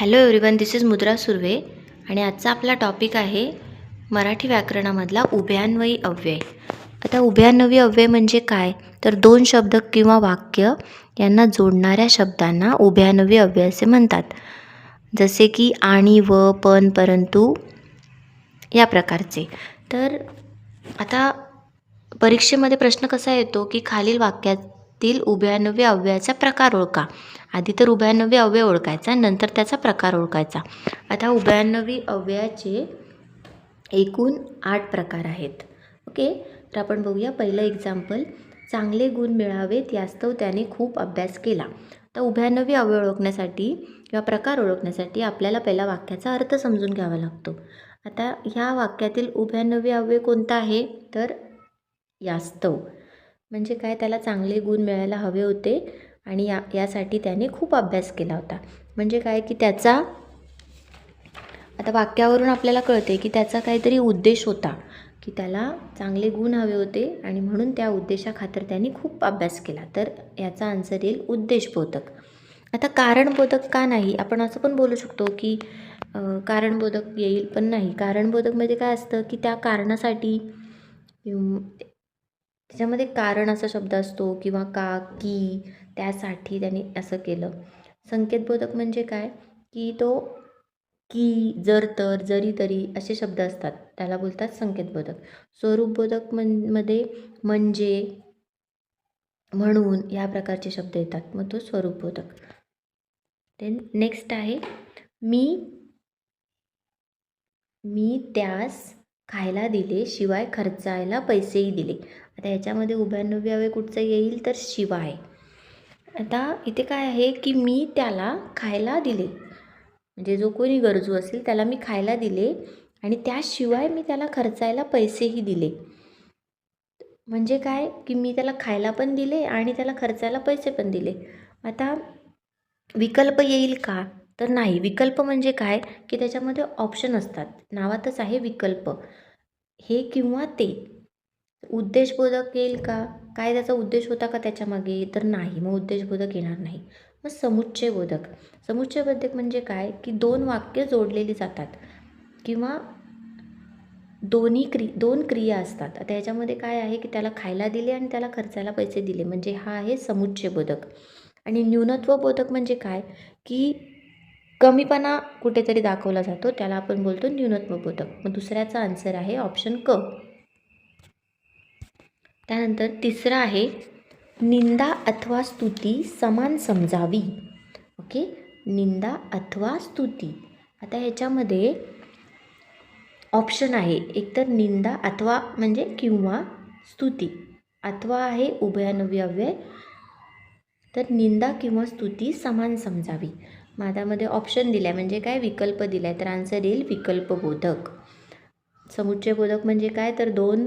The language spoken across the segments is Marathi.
हॅलो एव्हरीवन, दिस इज मुद्रा सुर्वे आणि आजचा आपला टॉपिक आहे मराठी व्याकरणामधला उभयान्वयी अव्यय. आता उभयान्वयी अव्यय म्हणजे काय, तर दोन शब्द किंवा वाक्य यांना जोडणाऱ्या शब्दांना उभयान्वयी अव्यय असे म्हणतात. जसे की आणि, व, पण, परंतु या प्रकारचे. तर आता परीक्षेमध्ये प्रश्न कसा येतो की खालील वाक्यातील उभयान्वयी अव्ययाचा प्रकार ओळखा. आधी तर उभयान्वयी अव्यय ओळखायचा, नंतर त्याचा प्रकार ओळखायचा. आता उभयान्वयी अव्ययाचे एकूण 8 प्रकार आहेत. ओके, तर आपण बघूया पहिलं एक्झाम्पल. चांगले गुण मिळावेत यास्तव त्याने खूप अभ्यास केला. तर उभयान्वयी अव्यय ओळखण्यासाठी किंवा प्रकार ओळखण्यासाठी आपल्याला पहिला वाक्याचा अर्थ समजून घ्यावा लागतो. आता ह्या वाक्यातील उभयान्वयी अव्यय कोणता आहे, तर यास्तव. म्हणजे काय, त्याला चांगले गुण मिळायला हवे होते आणि यासाठी त्याने खूप अभ्यास केला होता. म्हणजे काय की त्याचा, आता वाक्यावरून आपल्याला कळते की त्याचा काहीतरी उद्देश होता, की त्याला चांगले गुण हवे होते आणि म्हणून त्या उद्देशाखातर त्याने खूप अभ्यास केला. तर याचा आन्सर येईल उद्देशबोधक. आता कारणबोधक का नाही, आपण असं पण बोलू शकतो की कारणबोधक येईल, पण नाही. कारणबोधकमध्ये काय असतं की त्या कारणासाठी, त्याच्यामध्ये कारण असा शब्द असतो किंवा का, की, त्यासाठी त्याने असं केलं. संकेतबोधक म्हणजे काय की तो की, जर, तर, जरी, तरी असे शब्द असतात, त्याला बोलतात संकेतबोधक. स्वरूपबोधक मध्ये म्हणजे, म्हणून या प्रकारचे शब्द येतात, मग तो स्वरूपबोधक. देन नेक्स्ट आहे मी त्यास खायला दिले, शिवाय खर्चायला पैसेही दिले. आता याच्यामध्ये उभयान्वयी अव्यय कुठचं येईल, तर शिवाय. आता इथे काय आहे की मी त्याला खायला दिले, म्हणजे जो कोणी गरजू असेल त्याला मी खायला दिले आणि त्याशिवाय मी त्याला खर्चायला पैसेही दिले. म्हणजे काय की मी त्याला खायला पण दिले आणि त्याला खर्चायला पैसे पण दिले. आता विकल्प येईल का, तर नाही. विकल्प म्हणजे काय की त्याच्यामध्ये ऑप्शन असतात, नावातच आहे विकल्प, हे किंवा ते. उद्देशबोधक येईल का, काय त्याचा उद्देश होता का त्याच्यामागे, तर नाही, मग उद्देशबोधक येणार नाही. मग समुच्चयबोधक. समुच्चयबोधक म्हणजे काय की दोन वाक्य जोडलेली जातात किंवा दोन क्रिया असतात. आता याच्यामध्ये काय आहे की त्याला खायला दिले आणि त्याला खर्चायला पैसे दिले, म्हणजे हा आहे समुच्चयबोधक. आणि न्यूनत्वबोधक म्हणजे काय की कमीपणा कुठेतरी दाखवला जातो, त्याला आपण बोलतो न्यूनत्वबोधक. मग दुसऱ्याचा आन्सर आहे ऑप्शन क. त्यानंतर तिसरा आहे निंदा अथवा स्तुती समान समजावी. ओके, निंदा अथवा स्तुती. आता ह्याच्यामध्ये ऑप्शन आहे, एकतर निंदा अथवा म्हणजे किंवा स्तुती, अथवा आहे उभयान्वयी अव्यय, तर निंदा किंवा स्तुती समान समजावी. माझ्यामध्ये ऑप्शन दिला आहे, म्हणजे काय विकल्प दिला आहे, तर आन्सर येईल विकल्पबोधक. समुच्चयबोधक म्हणजे काय, तर दोन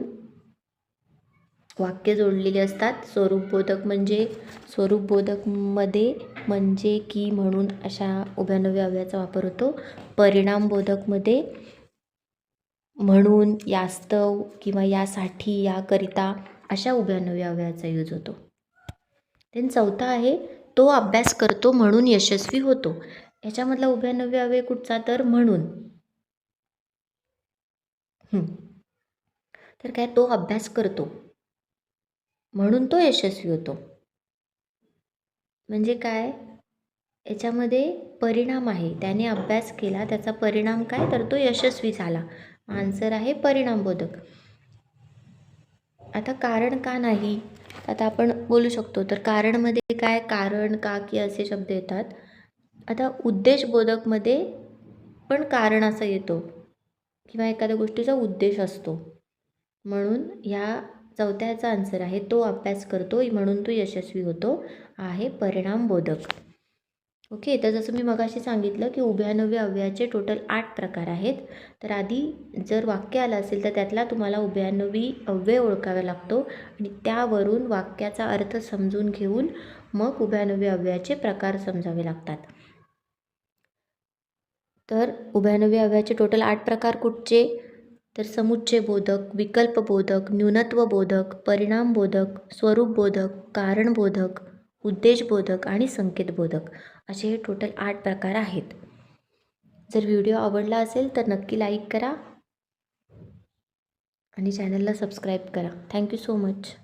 वाक्य जोडलेली असतात. स्वरूपबोधकमध्ये म्हणजे, की, म्हणून अशा उभयान्वयी अव्ययाचा वापर होतो. परिणामबोधकमध्ये म्हणून, यास्तव किंवा यासाठी, याकरिता अशा उभयान्वयी अव्ययाचा यूज होतो. देन चौथा आहे तो अभ्यास करतो म्हणून यशस्वी होतो. याच्यामधला उभयान्वयी अव्यय कुठचा, तर म्हणून. तर काय, तो अभ्यास करतो म्हणून तो यशस्वी होतो. म्हणजे काय, याच्यामध्ये परिणाम आहे, त्याने अभ्यास केला, त्याचा परिणाम काय, तर तो यशस्वी झाला. आन्सर आहे परिणामबोधक. आता कारण का नाही, आता आपण बोलू शकतो, तर कारणमध्ये काय, कारण, का, की असे शब्द येतात. आता उद्देशबोधकमध्ये पण कारण असा येतो किंवा एखाद्या गोष्टीचा उद्देश असतो, म्हणून ह्या चौथ्याचा आन्सर आहे तो अभ्यास करतो म्हणून तो यशस्वी होतो, आहे परिणामबोधक. ओके, तर जसं मी मगाशी सांगितलं की उभयान्वयी अव्ययाचे टोटल 8 प्रकार आहेत. तर आधी जर वाक्य आलं असेल तर त्यातला तुम्हाला उभयान्वयी अव्यय ओळखावा लागतो आणि त्यावरून वाक्याचा अर्थ समजून घेऊन मग उभयान्वयी अव्ययाचे प्रकार समजावे लागतात. तर उभयान्वयी अव्ययाचे टोटल 8 प्रकार कुठचे, तर समुच्चयबोधक, विकल्पबोधक, न्यूनत्वबोधक, परिणामबोधक, स्वरूपबोधक, कारणबोधक, उद्देशबोधक आणि संकेतबोधक, असे हे टोटल 8 प्रकार आहेत. जर व्हिडिओ आवडला असेल तर नक्की लाईक करा आणि चॅनलला सबस्क्राईब करा. Thank you so much.